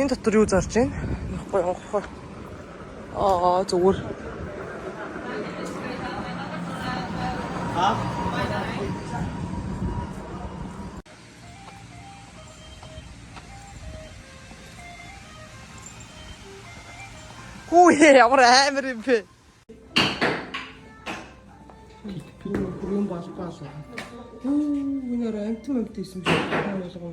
Энэ дотор юу зарж байна? Яахгүй онгорхой. Зүгээр. Хүү ямар амар юм бэ? Юм балбал. Үнээр амт ийсэн чи болгоо.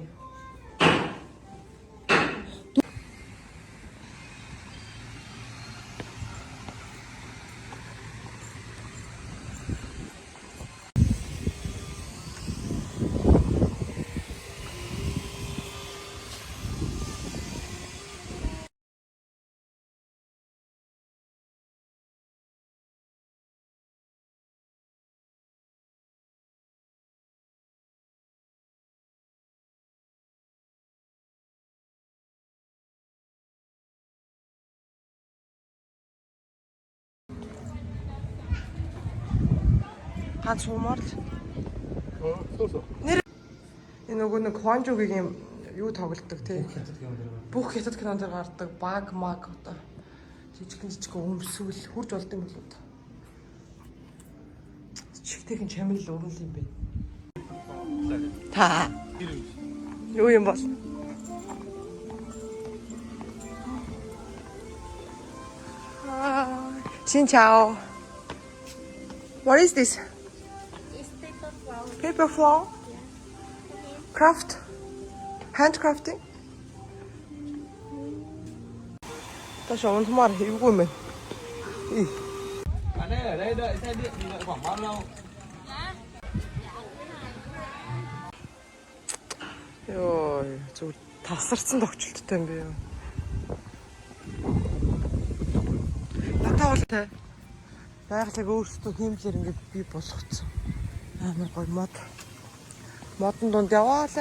Ганц суумаар л. Нэр энэ нөгөө нэг Хонжогийн юу тоглодог тий. Бүх хятад кинон дээр гардаг баг маг одоо жижиг өмсвөл хурж болд юм болоо. Чигтэйхэн чамил л өрнөл юм бэ. Та. Юу юм бол? Xin chào. What is this? It's paper flower. Paper flower? Yeah. Craft? Handcrafting? Ta cho ông mà hiểu của mình. Bạn ơi, ở đây đợi xe điện thì đợi khoảng bao lâu? Йой, зүг тасарсан тогтолттой юм бэ юу? Натаа бол тэ байгалыг өөрсдөө хиймлэр ингээд бий болгоцсон. Амар гоё мод. Модон донд яваал.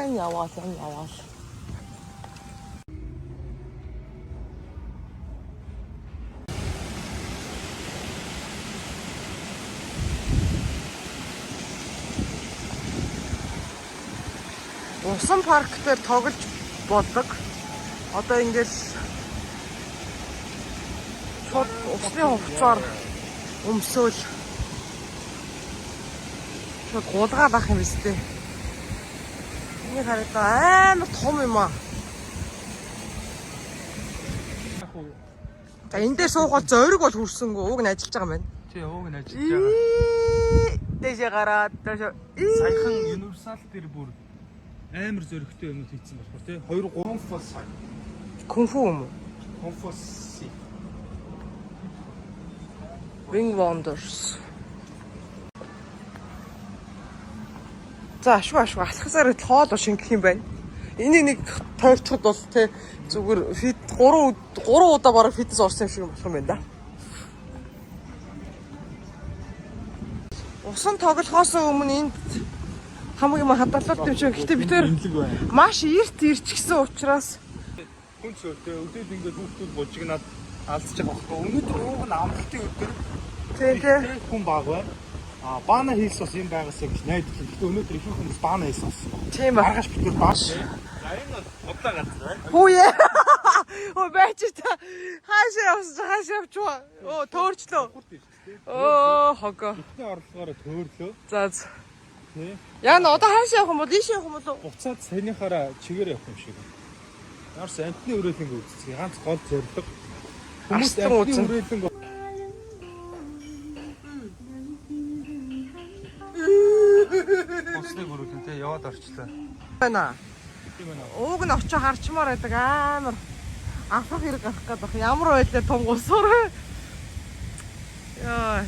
Усан парк дээр тоглож болдог. Одоо ингээд шууд усны хувцаар өмсөөл шууд гулгаад ах юм өстэй. Энэ хараа амар том юм аа. За энэ дээр суухад зориг бол хүрсэнгүй. Уг нь ажиллаж байгаа юм байна. Тий, ууг нь ажиллаж байгаа. Дэжээ гараад дэжээ. Саяхан Universal дээр бүр амар зөрөгтэй юмуд хийсэн болохоор тий. 2 3 фос сая. Кунфу юм уу? Конфоси. Wing Wonders. За ашгүй алхасаар хоол шингэх юм байна. Энийг нэг тойрцоход бол тий зүгээр фит 3 удаа бараг фитнес орсон юм шиг болох юм байна да. Усан тоглохоос өмнө энд хамгийн хадгалалт юм шиг. Гэтэ бид тээр маш эрт ирчихсэн учраас Хүн цөөтэй өдөөд ингээд хүүхдүүд бужигнаад алдчих байгаа байхгүй. Өнөөдөр ууг нь амралтын өдөр. тий Хүн баг байна. Баана хийс бас юм байгаасаа гэж найдаж байна. Гэтэ өнөөдөр их хүмүүс баана хийсэн бас. тийм ба. Маргааш битэр бааш. За энэ бол удлаа газар байна. Хүүе. Оо бач та хаашаа явчихва. Оо төөрчлөө. Оо хого. Бидний орлогоор төөрлөө. За. Тий. Яа н одоо хаашаа явах юм бол ийш явах юм бол Буцаад саяныхаараа чигээр явах юм шиг. Ярс амтны өрөөлөнгө үздэг. Ганц гол зорилго. Хүмүүс амтны өрөөлөнгө Усны өрөөлөнтэй яваад орчлоо. байна. Тийм байна. Ууг нь очоо харчмаар байдаг амар. Африк хэрэг гарах гэдэг. Ямар байлаа том гусуур. Яа.